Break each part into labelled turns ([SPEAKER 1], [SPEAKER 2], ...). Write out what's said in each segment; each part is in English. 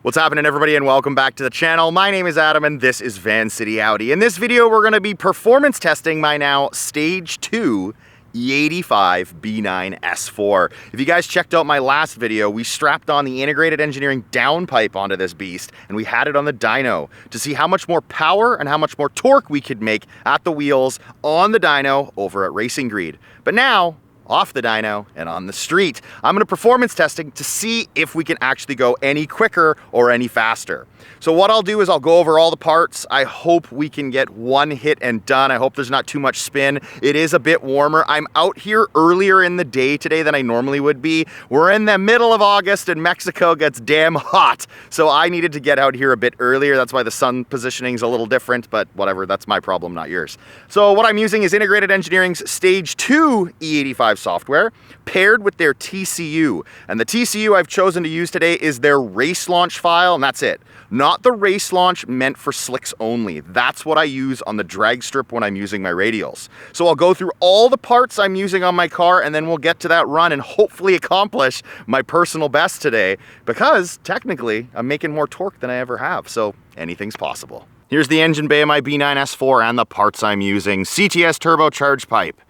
[SPEAKER 1] What's happening, everybody, and welcome back to the channel. My name is Adam and this is Vancity Audi. In this video we're going to be performance testing my now Stage 2 E85 B9 S4. If you guys checked out my last video, we strapped on the integrated engineering downpipe onto this beast and we had it on the dyno to see how much more power and how much more torque we could make at the wheels on the dyno over at Racing Greed. But now, off the dyno and on the street, I'm gonna performance testing to see if we can actually go any quicker or any faster. So what I'll do is I'll go over all the parts. I hope we can get one hit and done. I hope there's not too much spin. It is a bit warmer. I'm out here earlier in the day today than I normally would be. We're in the middle of August and Mexico gets damn hot. So I needed to get out here a bit earlier. That's why the sun positioning is a little different, but whatever, that's my problem, not yours. So what I'm using is Integrated Engineering's Stage 2 E85 software paired with their TCU. And the TCU I've chosen to use today is their race launch file, and that's it. Not the race launch meant for slicks only. That's what I use on the drag strip when I'm using my radials. So I'll go through all the parts I'm using on my car and then we'll get to that run and hopefully accomplish my personal best today, because technically I'm making more torque than I ever have, so anything's possible. Here's the engine bay of my B9 S4 and the parts I'm using. CTS turbocharged pipe,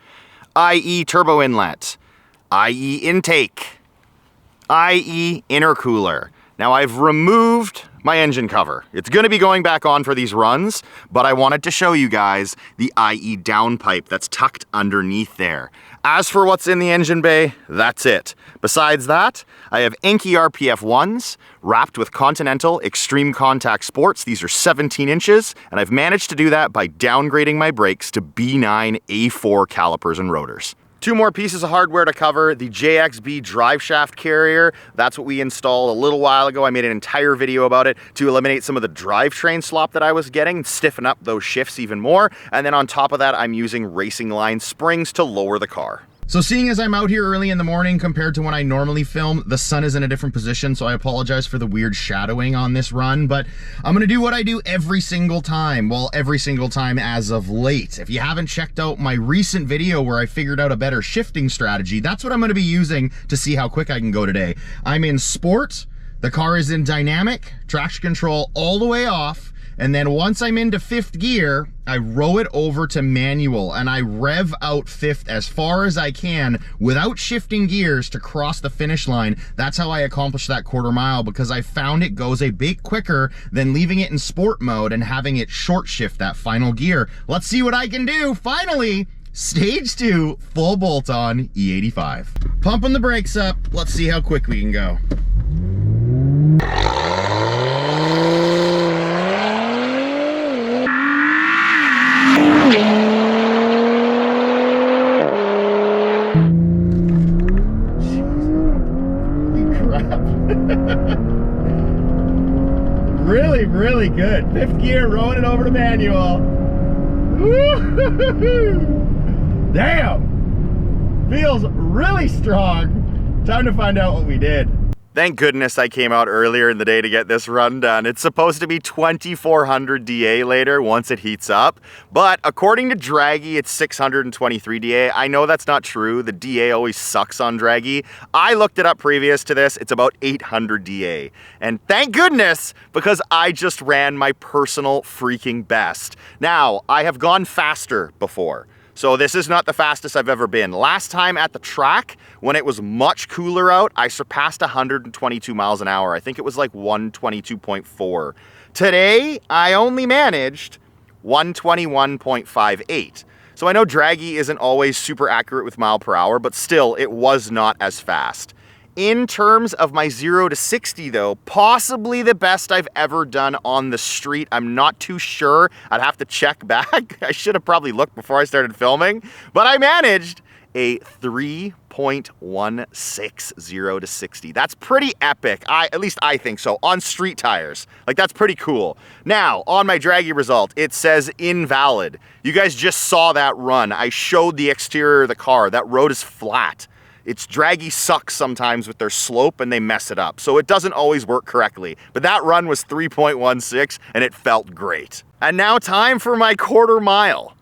[SPEAKER 1] IE turbo inlet, IE intake, IE intercooler. Now I've removed my engine cover. It's gonna be going back on for these runs, but I wanted to show you guys the IE downpipe that's tucked underneath there. As for what's in the engine bay, that's it. Besides that, I have Enki RPF 1s wrapped with Continental Extreme Contact Sports. These are 17 inches, and I've managed to do that by downgrading my brakes to B9 A4 calipers and rotors. Two more pieces of hardware to cover. The JXB drive shaft carrier, that's what we installed a little while ago. I made an entire video about it to eliminate some of the drivetrain slop that I was getting, stiffen up those shifts even more. And then on top of that, I'm using Racing Line springs to lower the car. So seeing as I'm out here early in the morning compared to when I normally film, the sun is in a different position, so I apologize for the weird shadowing on this run, but I'm gonna do what I do every single time, well, every single time as of late. If you haven't checked out my recent video where I figured out a better shifting strategy, that's what I'm gonna be using to see how quick I can go today. I'm in sport, the car is in dynamic, traction control all the way off, and then once I'm into fifth gear, I row it over to manual and I rev out fifth as far as I can without shifting gears to cross the finish line. That's how I accomplish that quarter mile, because I found it goes a bit quicker than leaving it in sport mode and having it short shift that final gear. Let's see what I can do. Finally, Stage 2 full bolt on E85. Pumping the brakes up. Let's see how quick we can go. Really good. Fifth gear, rowing it over to manual. Damn! Feels really strong. Time to find out what we did. Thank goodness I came out earlier in the day to get this run done. It's supposed to be 2400 DA later once it heats up, but according to Draggy, it's 623 DA. I know that's not true. The DA always sucks on Draggy. I looked it up previous to this. It's about 800 DA. And thank goodness, because I just ran my personal freaking best. Now, I have gone faster before. So this is not the fastest I've ever been. Last time at the track, when it was much cooler out, I surpassed 122 miles an hour. I think it was like 122.4. Today, I only managed 121.58. So I know Draggy isn't always super accurate with mile per hour, but still, it was not as fast. In terms of my 0 to 60 though, possibly the best I've ever done on the street. I'm not too sure. I'd have to check back. I should have probably looked before I started filming, but I managed a 3.16 0 to 60. That's pretty epic. At least I think so, on street tires. Like, that's pretty cool. Now, on my Draggy result, it says invalid. You guys just saw that run. I showed the exterior of the car. That road is flat. It's Draggy sucks sometimes with their slope and they mess it up. So it doesn't always work correctly. But that run was 3.16 and it felt great. And now time for my quarter mile.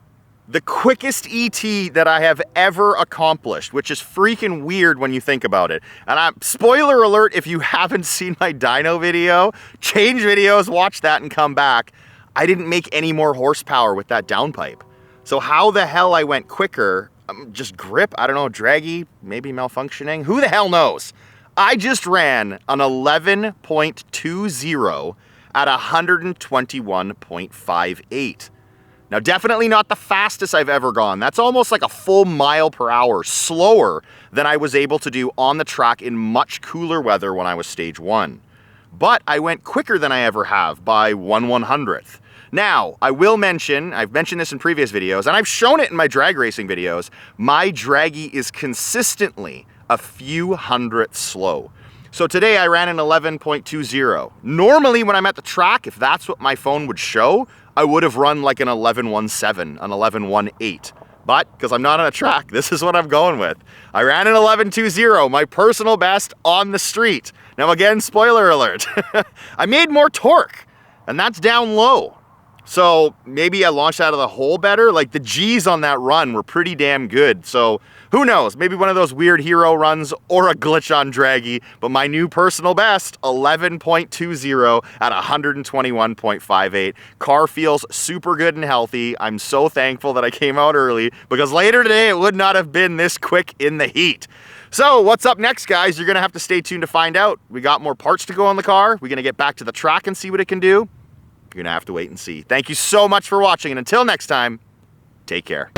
[SPEAKER 1] the quickest ET that I have ever accomplished, which is freaking weird when you think about it. And spoiler alert, if you haven't seen my dyno video, change videos, watch that and come back. I didn't make any more horsepower with that downpipe. So how the hell I went quicker, just grip, I don't know, draggy, maybe malfunctioning, who the hell knows? I just ran an 11.20 at 121.58. Now, definitely not the fastest I've ever gone. That's almost like a full mile per hour slower than I was able to do on the track in much cooler weather when I was stage 1. But I went quicker than I ever have by 1/100th. Now, I will mention, I've mentioned this in previous videos, and I've shown it in my drag racing videos, my draggy is consistently a few hundredths slow. So today I ran an 11.20. Normally when I'm at the track, if that's what my phone would show, I would have run like an 11.17, an 11.18. But because I'm not on a track, this is what I'm going with. I ran an 11.20, my personal best on the street. Now again, spoiler alert, I made more torque, and that's down low. So maybe I launched out of the hole better. Like the G's on that run were pretty damn good. So who knows, maybe one of those weird hero runs or a glitch on draggy, but my new personal best, 11.20 at 121.58. Car feels super good and healthy. I'm so thankful that I came out early because later today it would not have been this quick in the heat. So what's up next, guys? You're gonna have to stay tuned to find out. We got more parts to go on the car. We're gonna get back to the track and see what it can do. You're gonna have to wait and see. Thank you so much for watching, and until next time, take care.